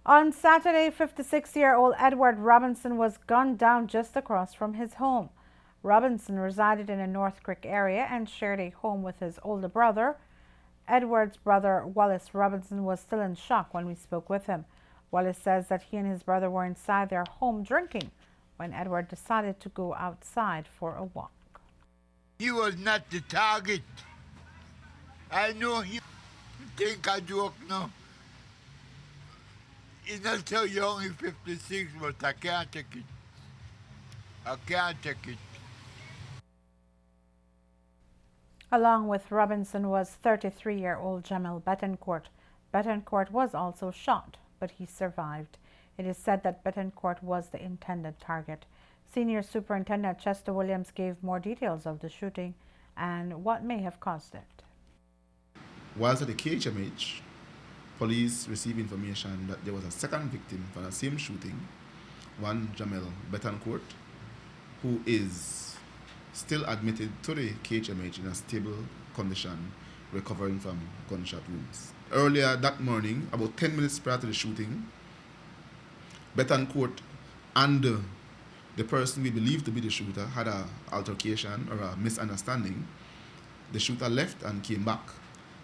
On Saturday, 56-year-old Edward Robinson was gunned down just across from his home. Robinson resided in a North Creek area and shared a home with his older brother. Edward's brother, Wallace Robinson, was still in shock when we spoke with him. Wallace says that he and his brother were inside their home drinking when Edward decided to go outside for a walk. He was not the target. I know he think I joke now. He's not so young, he's 56, but I can't take it. I can't take it. Along with Robinson was 33-year-old Jamel Betancourt. Betancourt was also shot, but he survived. It is said that Betancourt was the intended target. Senior Superintendent Chester Williams gave more details of the shooting and what may have caused it. Whilst at the KHMH, police received information that there was a second victim for the same shooting, one Jamel Betancourt, who is still admitted to the KHMH in a stable condition, recovering from gunshot wounds. Earlier that morning, about 10 minutes prior to the shooting, Betancourt and the person we believe to be the shooter had an altercation or a misunderstanding. The shooter left and came back,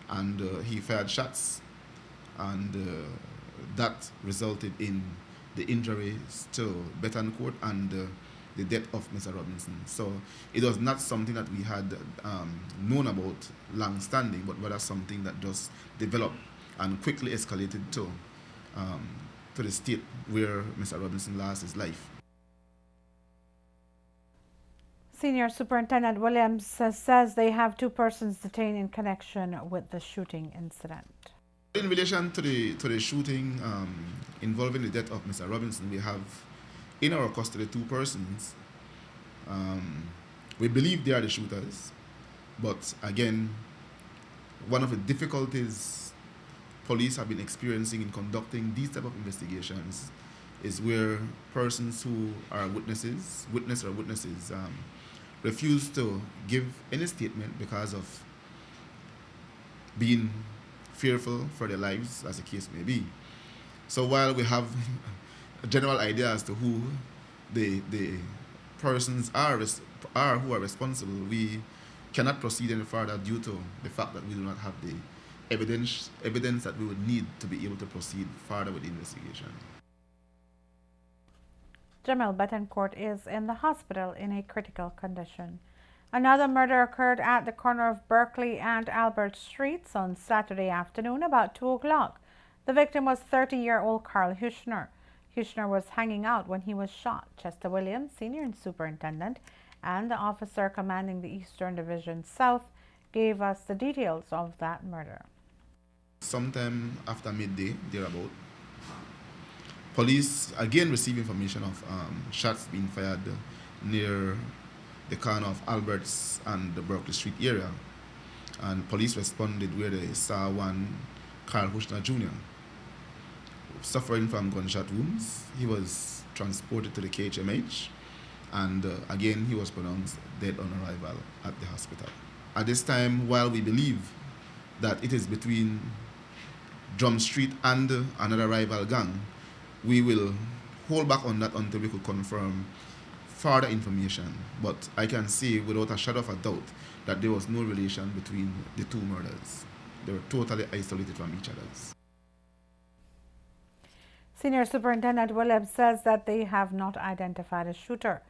and he fired shots, and that resulted in the injuries to Betancourt and the death of Mr. Robinson. So it was not something that we had known about long standing, but rather something that just developed and quickly escalated to the state where Mr. Robinson lost his life. Senior Superintendent Williams says they have 2 persons detained in connection with the shooting incident. In relation to the shooting involving the death of Mr. Robinson, we have in our custody 2 persons. We believe they are the shooters, but again, one of the difficulties police have been experiencing in conducting these type of investigations is where persons who are witnesses, refuse to give any statement because of being fearful for their lives, as the case may be. So while we have a general idea as to who the persons are who are responsible, we cannot proceed any further due to the fact that we do not have the evidence that we would need to be able to proceed further with the investigation. Jamel Betancourt is in the hospital in a critical condition. Another murder occurred at the corner of Berkeley and Albert Streets on Saturday afternoon about 2 o'clock. The victim was 30-year-old Carl Hushner. Hushner was hanging out when he was shot. Chester Williams, Senior Superintendent, and the officer commanding the Eastern Division South gave us the details of that murder. Sometime after midday, thereabout, police again received information of shots being fired near the corner of Alberts and the Berkeley Street area. And police responded where they saw one Carl Hushner Jr. suffering from gunshot wounds. He was transported to the KHMH, and again he was pronounced dead on arrival at the hospital. At this time, while we believe that it is between Drum Street and another rival gang, we will hold back on that until we could confirm further information. But I can say without a shadow of a doubt that there was no relation between the 2 murders. They were totally isolated from each other. Senior Superintendent Williams says that they have not identified a shooter.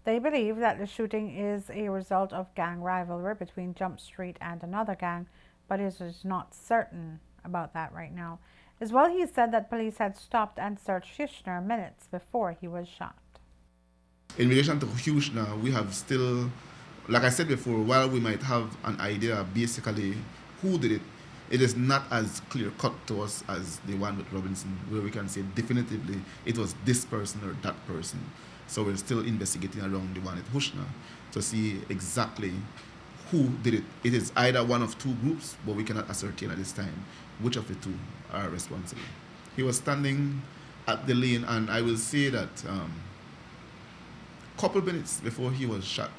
They believe that the shooting is a result of gang rivalry between Jump Street and another gang, but it is not certain about that right now. As well, he said that police had stopped and searched Hushner minutes before he was shot. In relation to Hushner, we have still, like I said before, while we might have an idea basically who did it, it is not as clear cut to us as the one with Robinson, where we can say definitively it was this person or that person. So we're still investigating around the one at Hushner to see exactly who did it. It is either one of 2 groups, but we cannot ascertain at this time which of the 2 are responsible. He was standing at the lane, and I will say that couple minutes before he was shot,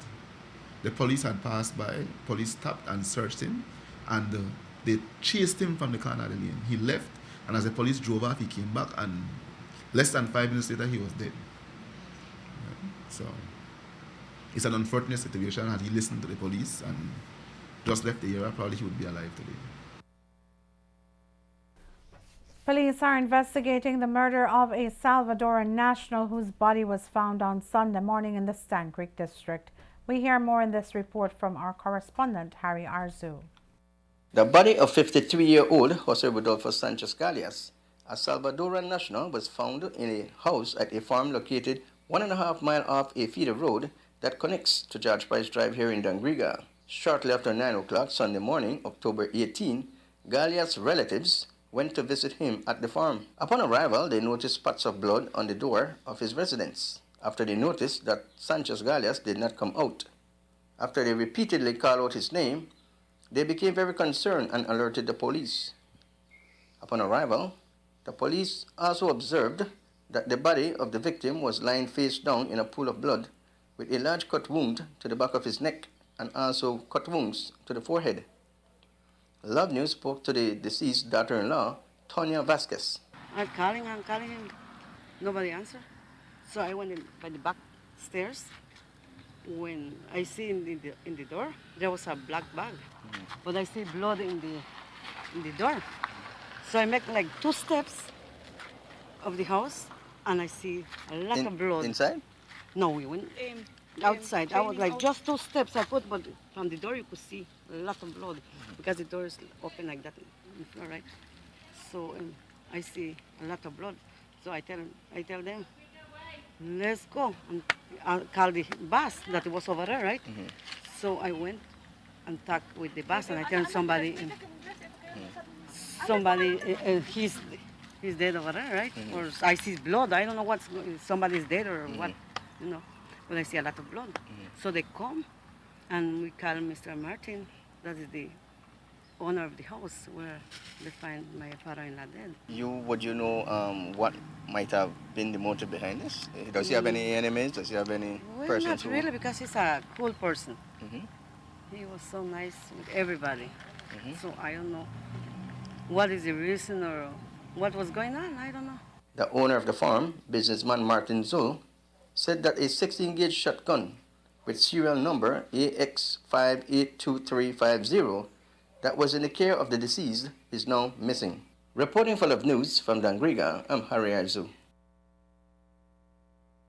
the police had passed by, police stopped and searched him, and they chased him from the corner of the lane. He left And as the police drove off, he came back, and less than 5 minutes later, he was dead. So it's an unfortunate situation. Had he listened to the police and just left the area, probably he would be alive today. Police are investigating the murder of a Salvadoran national whose body was found on Sunday morning in the Stan Creek district. We hear more in this report from our correspondent, Harry Arzu. The body of 53-year-old Jose Rodolfo Sanchez Galias, a Salvadoran national, was found in a house at a farm located 1.5 miles off a feeder road that connects to George Price Drive here in Dangriga. Shortly after 9 o'clock Sunday morning, October 18, Galias' relatives went to visit him at the farm. Upon arrival, they noticed spots of blood on the door of his residence. After they noticed that Sanchez Galias did not come out. After they repeatedly called out his name, they became very concerned and alerted the police. Upon arrival, the police also observed that the body of the victim was lying face down in a pool of blood with a large cut wound to the back of his neck and also cut wounds to the forehead. Love News spoke to the deceased daughter-in-law, Tonya Vasquez. I'm calling him. Nobody answered. So I went in by the back stairs. When I see in the door, there was a black bag. But I see blood in the door. So I make like 2 steps of the house, and I see a lot of blood. Inside? No, we went outside. I was like just 2 steps I put, but from the door you could see a lot of blood because the door is open like that. All right. So I see a lot of blood. So I tell them, let's go and I'll call the bus that was over there, right? So I went and talked with the bus, and I tell somebody, he's dead over there, right? Or I see blood. I don't know what's somebody's dead or what, you know. But I see a lot of blood. So they come, and we call Mr. Martin. That is the owner of the house where they find my father-in-law dead. Would you know what might have been the motive behind this? Does he have any enemies? Does he have any persons? Not really, because he's a cool person. He was so nice with everybody. So I don't know what is the reason or what was going on. I don't know. The owner of the farm, businessman Martin Zul, said that a 16-gauge shotgun with serial number AX582350 that was in the care of the deceased is now missing. Reporting for Love News from Dangriga, I'm Harry Arzu.